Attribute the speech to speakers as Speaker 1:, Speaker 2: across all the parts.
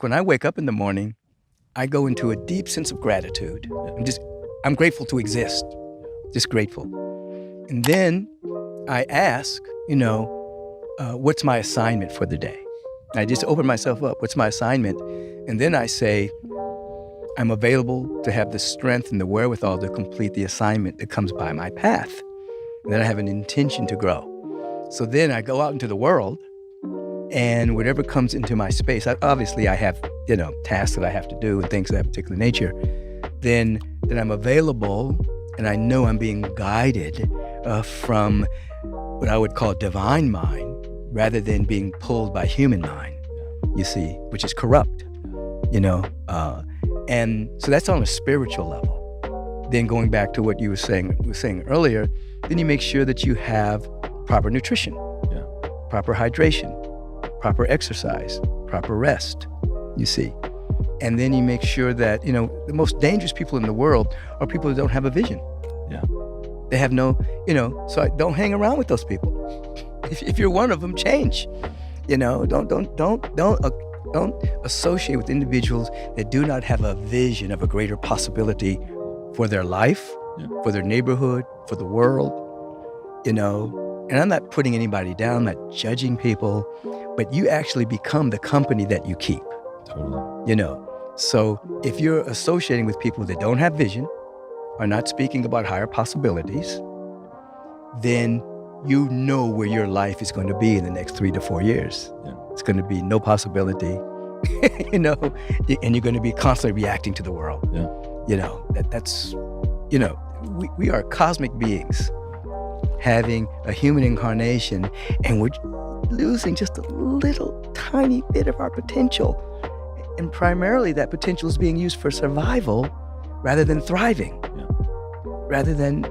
Speaker 1: When I wake up in the morning, I go into a deep sense of gratitude. I'm grateful to exist, just grateful. And then I ask, what's my assignment for the day? I just open myself up. What's my assignment? And then I say, I'm available to have the strength and the wherewithal to complete the assignment that comes by my path. And then I have an intention to grow. So then I go out into the world, and whatever comes into my space, obviously I have, tasks that I have to do and things of that particular nature, then I'm available, and I know I'm being guided from what I would call divine mind rather than being pulled by human mind, you see, which is corrupt, and so that's on a spiritual level. Then going back to what you were saying earlier, then you make sure that you have proper nutrition, proper hydration, proper exercise, proper rest, you see. And then you make sure that, the most dangerous people in the world are people who don't have a vision.
Speaker 2: Yeah.
Speaker 1: They have no, so don't hang around with those people. If you're one of them, change. Don't associate with individuals that do not have a vision of a greater possibility for their life, for their neighborhood, for the world, And I'm not putting anybody down, I'm not judging people, but you actually become the company that you keep.
Speaker 2: Totally.
Speaker 1: So if you're associating with people that don't have vision, are not speaking about higher possibilities, then you know where your life is going to be in the next 3 to 4 years.
Speaker 2: Yeah.
Speaker 1: It's going to be no possibility, and you're going to be constantly reacting to the world.
Speaker 2: Yeah.
Speaker 1: We are cosmic beings having a human incarnation, and we're losing just a little tiny bit of our potential. And primarily that potential is being used for survival rather than thriving, rather than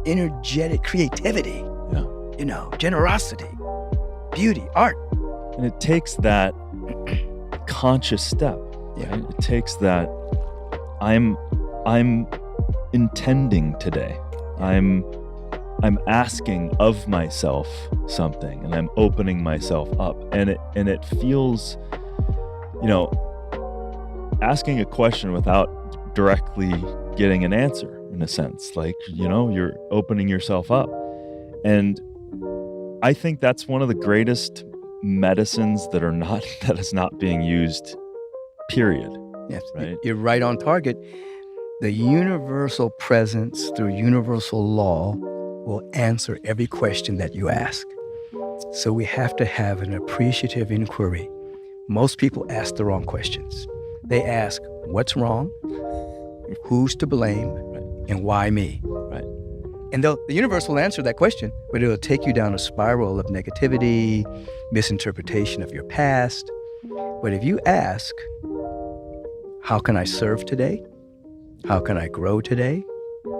Speaker 1: energetic creativity, generosity, beauty, art.
Speaker 2: And it takes that conscious step. Right? It takes that I'm intending today. I'm asking of myself something, and I'm opening myself up, and it feels, asking a question without directly getting an answer, in a sense, like, you're opening yourself up. And I think that's one of the greatest medicines that is not being used, period.
Speaker 1: Yes,
Speaker 2: right?
Speaker 1: You're right on target. The universal presence through universal law will answer every question that you ask. So we have to have an appreciative inquiry. Most people ask the wrong questions. They ask, what's wrong? Who's to blame? And why me?
Speaker 2: Right.
Speaker 1: And the universe will answer that question, but it'll take you down a spiral of negativity, misinterpretation of your past. But if you ask, how can I serve today? How can I grow today?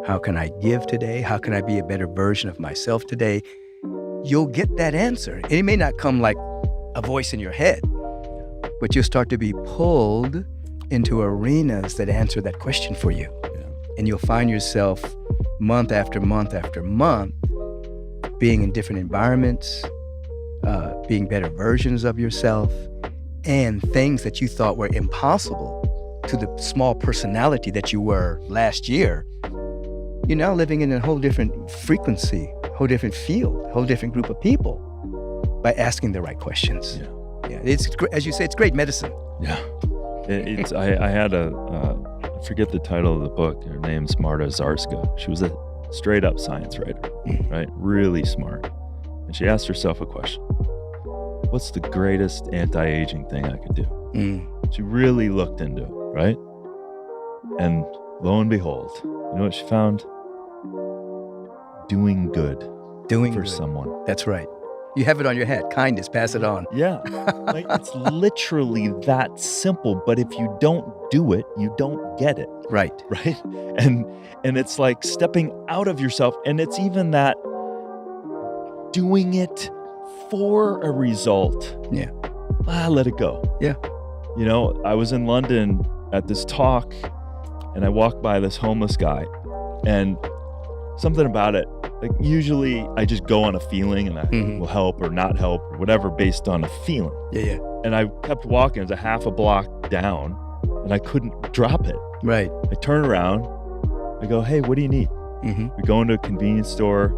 Speaker 1: How can I give today? How can I be a better version of myself today? You'll get that answer. And it may not come like a voice in your head, but you'll start to be pulled into arenas that answer that question for you. And you'll find yourself month after month after month being in different environments, being better versions of yourself, and things that you thought were impossible to the small personality that you were last year. You're now living in a whole different frequency, whole different field, whole different group of people by asking the right questions. Yeah. It's, as you say, it's great medicine.
Speaker 2: Yeah. I had I forget the title of the book. Her name's Marta Zarska. She was a straight up science writer, right? Really smart. And she asked herself a question. What's the greatest anti-aging thing I could do? She really looked into it, right? And lo and behold, you know what she found? Doing good for someone.
Speaker 1: That's right. You have it on your head. Kindness, pass it on.
Speaker 2: Yeah. Like, it's literally that simple. But if you don't do it, you don't get it.
Speaker 1: Right.
Speaker 2: Right. And it's like stepping out of yourself. And it's even that doing it for a result.
Speaker 1: Yeah.
Speaker 2: Let it go.
Speaker 1: Yeah.
Speaker 2: I was in London at this talk, and I walked by this homeless guy, and something about it, like, usually I just go on a feeling, and I will help or not help or whatever based on a feeling.
Speaker 1: Yeah.
Speaker 2: And I kept walking. It was a half a block down, and I couldn't drop it.
Speaker 1: Right.
Speaker 2: I turn around. I go, hey, what do you need?
Speaker 1: Mm-hmm.
Speaker 2: We go into a convenience store,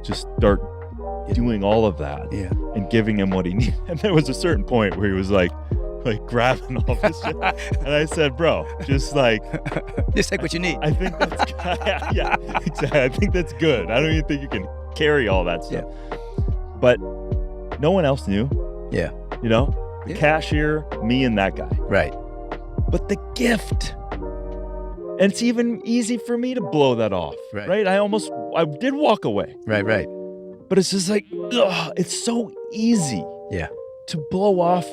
Speaker 2: just start doing all of that and giving him what he needed. And there was a certain point where he was like grabbing all this shit. And I said, bro, just take
Speaker 1: what you need.
Speaker 2: I think that's yeah, exactly. I think that's good. I don't even think you can carry all that stuff. Yeah. But no one else knew.
Speaker 1: Yeah.
Speaker 2: You know, the cashier, me and that guy.
Speaker 1: Right.
Speaker 2: But the gift. And it's even easy for me to blow that off. Right. I did walk away.
Speaker 1: Right.
Speaker 2: But it's just like, it's so easy.
Speaker 1: Yeah.
Speaker 2: To blow off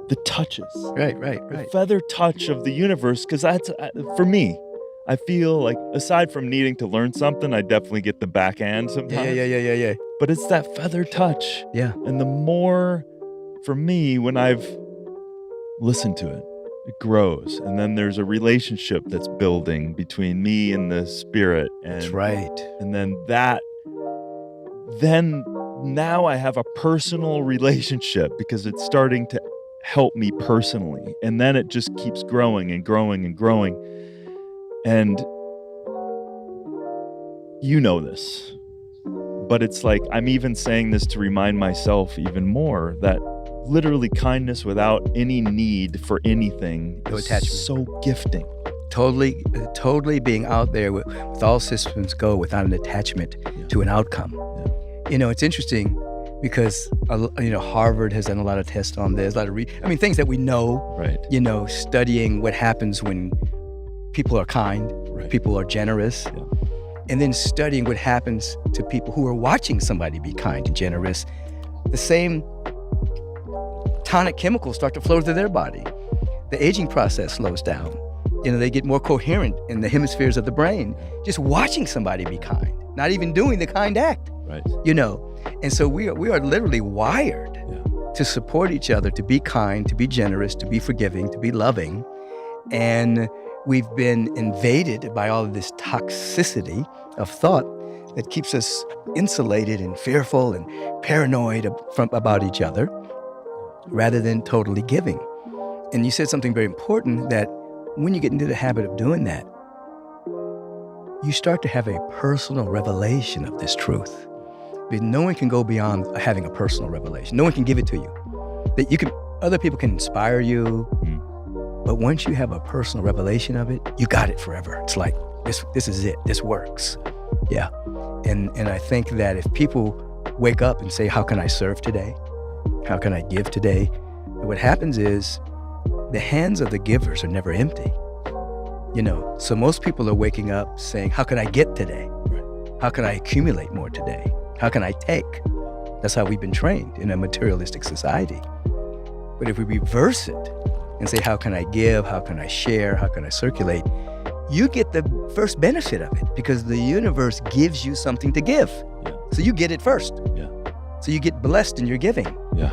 Speaker 2: the touches. Right. The feather touch of the universe. Because that's, for me, I feel like aside from needing to learn something, I definitely get the backhand sometimes.
Speaker 1: Yeah.
Speaker 2: But it's that feather touch.
Speaker 1: Yeah.
Speaker 2: And the more, for me, when I've listened to it, it grows. And then there's a relationship that's building between me and the spirit. And,
Speaker 1: that's right.
Speaker 2: And then now I have a personal relationship because it's starting to help me personally. And then it just keeps growing and growing and growing. And you know this, but it's like I'm even saying this to remind myself even more that literally kindness without any need for anything is so gifting.
Speaker 1: Totally being out there with all systems go without an attachment to an outcome. Yeah. You know, it's interesting because, Harvard has done a lot of tests on this, things that we know, right. Studying what happens when people are kind, right. People are generous, and then studying what happens to people who are watching somebody be kind and generous. The same tonic chemicals start to flow through their body. The aging process slows down. They get more coherent in the hemispheres of the brain, just watching somebody be kind, not even doing the kind act.
Speaker 2: Right.
Speaker 1: And so we are literally wired to support each other, to be kind, to be generous, to be forgiving, to be loving. And we've been invaded by all of this toxicity of thought that keeps us insulated and fearful and paranoid about each other rather than totally giving. And you said something very important, that when you get into the habit of doing that, you start to have a personal revelation of this truth. But no one can go beyond having a personal revelation. No one can give it to you. Other people can inspire you, but once you have a personal revelation of it, you got it forever. It's like, this is it. This works. Yeah. And I think that if people wake up and say, how can I serve today? How can I give today? And what happens is the hands of the givers are never empty. So most people are waking up saying, how can I get today? How can I accumulate more today? How can I take? That's how we've been trained in a materialistic society. But if we reverse it and say, how can I give? How can I share? How can I circulate? You get the first benefit of it because the universe gives you something to give. Yeah. So you get it first. Yeah. So you get blessed in your giving.
Speaker 2: Yeah.